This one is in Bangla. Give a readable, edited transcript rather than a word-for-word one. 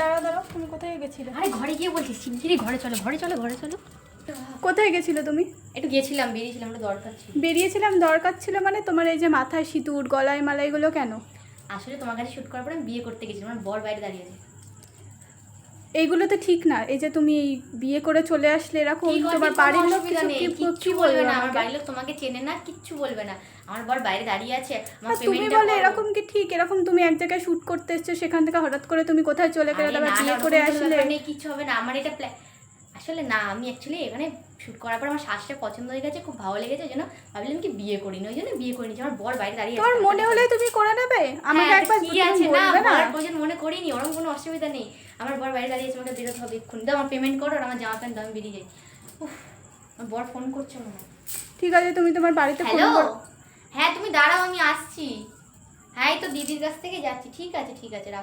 দাঁড়াও, তুমি কোথায় গেছিলে? আরে ঘরে গিয়ে বলছি, শিগগিরই ঘরে চলো, ঘরে চলো, ঘরে চলো। কোথায় গেছিলে তুমি? একটু গিয়েছিলাম, বেরিয়েছিলাম, একটা দরকার ছিল। বেরিয়েছিলাম, দরকার ছিল মানে? তোমার এই যে মাথায় সিঁদুর, গলায় মালা, এগুলো কেন? আসলে তোমার কাছে শুট করার পরে আমি বিয়ে করতে গেছিলাম, আমার বর বাইরে দাঁড়িয়ে আছে। এইগুলো তো ঠিক না। এই যে তুমি এই বিয়ে করে চলে আসলে এরকম, তোমার বাড়ির লোক কিচ্ছু বলবে না, আমার বাড়ির লোক তোমাকে চেনে না, কিচ্ছু বলবে না। আমার বর বাইরে দাঁড়িয়ে আছে, আমার তুমি বলে এরকম কি ঠিক? এরকম তুমি এক জায়গায় শুট করতে এসছো, সেখান থেকে হঠাৎ করে তুমি কোথায় চলে গেলে, তারপর বিয়ে করে আসলে? কিচ্ছু হবে না, আমার এটা আসলে না, আমি অ্যাকচুয়ালি এখানে শুট করার পর আমার শ্বাসটা পছন্দ হয়ে গেছে, খুব ভালো লেগেছে, ওই জন্য ভাবলাম কি বিয়ে করিনি, ওই জন্য বিয়ে করিনি। আমার বর বাইরে দাঁড়িয়ে আছে, তোমার মনে হলে তুমি করে নেবে, আমাকে একবার কি আছে না, বলবে না? বর প্রয়োজন মনে করিনি, ওরকম কোনো অসুবিধা নেই। আমার বর বাইরে দাঁড়িয়ে আছে, আমাকে বেরোতে হবে এক্ষুনি। দাও আমার পেমেন্ট করো, আর আমার জামা প্যান্ট দাও, আমি বেরিয়ে যাই। উফ, আমার বর ফোন করছে মনে হয়। ঠিক আছে, তুমি তোমার বাড়িতে ফোন হ্যালো, করো। হ্যাঁ তুমি দাঁড়াও, আমি আসছি। হ্যাঁ এই তো দিদির কাছ থেকে যাচ্ছি। ঠিক আছে, ঠিক আছে, রাখো।